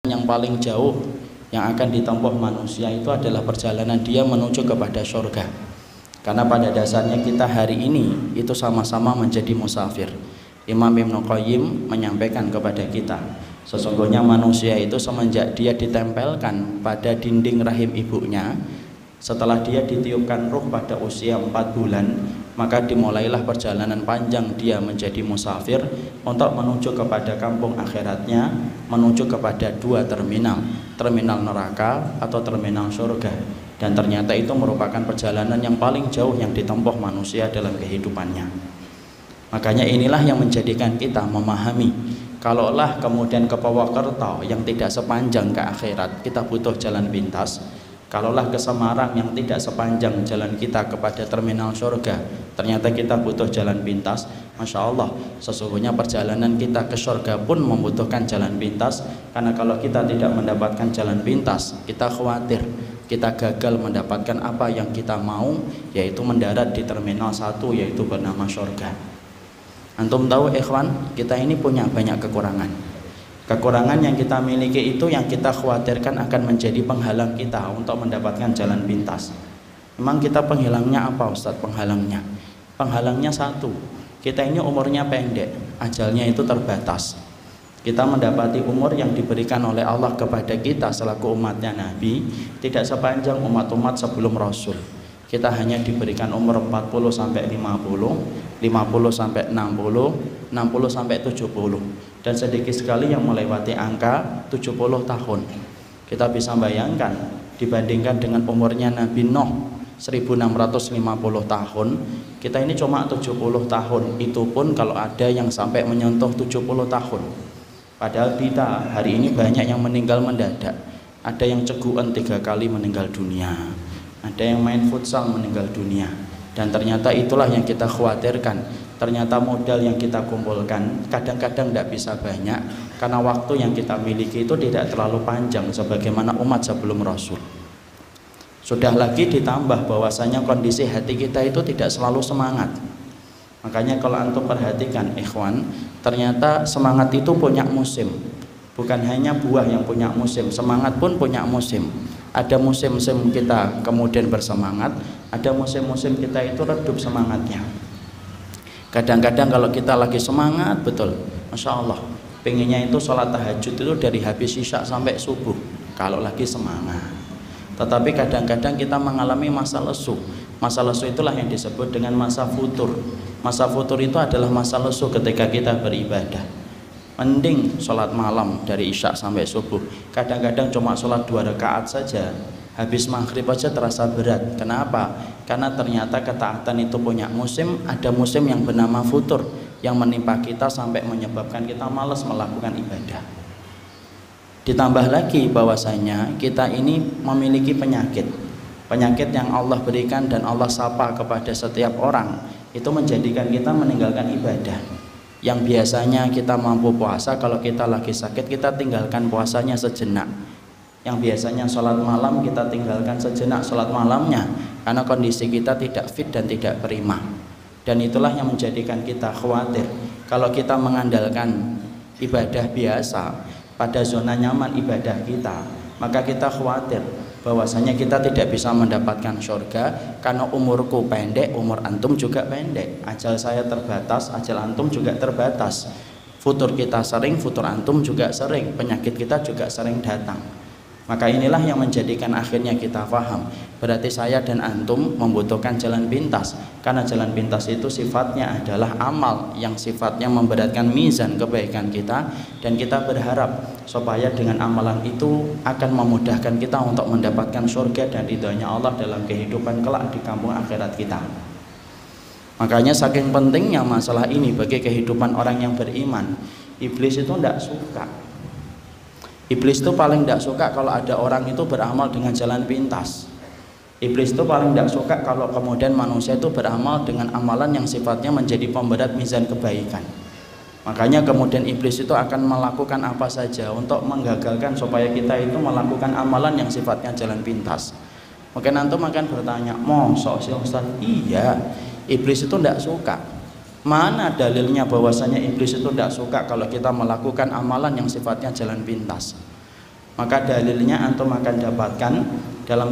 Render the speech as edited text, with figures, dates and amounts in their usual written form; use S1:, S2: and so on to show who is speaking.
S1: yang paling jauh yang akan ditempuh manusia itu adalah perjalanan dia menuju kepada surga. Karena pada dasarnya kita hari ini itu sama-sama menjadi musafir. Imam Ibnu Qayyim menyampaikan kepada kita, sesungguhnya manusia itu semenjak dia ditempelkan pada dinding rahim ibunya, setelah dia ditiupkan ruh pada usia 4 bulan, maka dimulailah perjalanan panjang dia menjadi musafir untuk menuju kepada kampung akhiratnya, menuju kepada dua terminal, terminal neraka atau terminal surga. Dan ternyata itu merupakan perjalanan yang paling jauh yang ditempuh manusia dalam kehidupannya. Makanya inilah yang menjadikan kita memahami, kalaulah kemudian ke Purwokerto yang tidak sepanjang ke akhirat kita butuh jalan pintas, kalaulah ke Semarang yang tidak sepanjang jalan kita kepada terminal surga ternyata kita butuh jalan pintas, Masya Allah, sesungguhnya perjalanan kita ke surga pun membutuhkan jalan pintas. Karena kalau kita tidak mendapatkan jalan pintas, kita khawatir kita gagal mendapatkan apa yang kita mau, yaitu mendarat di terminal 1 yaitu bernama surga. Antum tahu ikhwan, kita ini punya banyak kekurangan. Kekurangan yang kita miliki itu yang kita khawatirkan akan menjadi penghalang kita untuk mendapatkan jalan pintas. Memang kita penghilangnya apa Ustadz? Penghalangnya satu, kita ini umurnya pendek, ajalnya itu terbatas. Kita mendapati umur yang diberikan oleh Allah kepada kita selaku umatnya Nabi tidak sepanjang umat-umat sebelum Rasul. Kita hanya diberikan umur 40 sampai 50, 50 sampai 60, 60 sampai 70, dan sedikit sekali yang melewati angka 70 tahun. Kita bisa bayangkan dibandingkan dengan umurnya Nabi Nuh 1650 tahun, kita ini cuma 70 tahun. Itu pun kalau ada yang sampai menyentuh 70 tahun. Padahal kita hari ini banyak yang meninggal mendadak. Ada yang cegukan 3 kali meninggal dunia, ada yang main futsal meninggal dunia. Dan ternyata itulah yang kita khawatirkan. Ternyata modal yang kita kumpulkan kadang-kadang tidak bisa banyak, karena waktu yang kita miliki itu tidak terlalu panjang sebagaimana umat sebelum Rasul. Sudah lagi ditambah bahwasanya kondisi hati kita itu tidak selalu semangat. Makanya kalau antum perhatikan ikhwan, ternyata semangat itu punya musim. Bukan hanya buah yang punya musim, semangat pun punya musim. Ada musim-musim kita kemudian bersemangat, ada musim-musim kita itu redup semangatnya. Kadang-kadang kalau kita lagi semangat betul, Masya Allah, pengennya itu sholat tahajud itu dari habis isya sampai subuh kalau lagi semangat. Tetapi kadang-kadang kita mengalami masa lesu. Masa lesu itulah yang disebut dengan masa futur. Masa futur itu adalah masa lesu ketika kita beribadah. Mending sholat malam dari isya sampai subuh, kadang-kadang cuma sholat 2 rakaat saja, habis maghrib aja terasa berat. Kenapa? Karena ternyata ketaatan itu punya musim. Ada musim yang bernama futur yang menimpa kita sampai menyebabkan kita malas melakukan ibadah. Ditambah lagi bahwasanya kita ini memiliki penyakit yang Allah berikan dan Allah sapa kepada setiap orang, itu menjadikan kita meninggalkan ibadah. Yang biasanya kita mampu puasa, kalau kita lagi sakit kita tinggalkan puasanya sejenak. Yang biasanya sholat malam kita tinggalkan sejenak sholat malamnya, karena kondisi kita tidak fit dan tidak prima. Dan itulah yang menjadikan kita khawatir kalau kita mengandalkan ibadah biasa pada zona nyaman ibadah kita, maka kita khawatir bahwasanya kita tidak bisa mendapatkan surga. Karena umurku pendek, umur antum juga pendek, ajal saya terbatas, ajal antum juga terbatas, futur kita sering, futur antum juga sering, penyakit kita juga sering datang. Maka inilah yang menjadikan akhirnya kita paham, berarti saya dan antum membutuhkan jalan pintas. Karena jalan pintas itu sifatnya adalah amal yang sifatnya memberatkan mizan kebaikan kita, dan kita berharap supaya dengan amalan itu akan memudahkan kita untuk mendapatkan surga dan ridhonya Allah dalam kehidupan kelak di kampung akhirat kita. Makanya saking pentingnya masalah ini bagi kehidupan orang yang beriman. Iblis itu tidak suka. Iblis itu paling tidak suka kalau ada orang itu beramal dengan jalan pintas. Iblis itu paling tidak suka kalau kemudian manusia itu beramal dengan amalan yang sifatnya menjadi pemberat mizan kebaikan. Makanya kemudian iblis itu akan melakukan apa saja untuk menggagalkan supaya kita itu melakukan amalan yang sifatnya jalan pintas. Mungkin antum akan bertanya, mosok sih Ustaz? Iya, iblis itu tidak suka. Mana dalilnya bahwasanya iblis itu tidak suka kalau kita melakukan amalan yang sifatnya jalan pintas? Maka dalilnya antum akan dapatkan dalam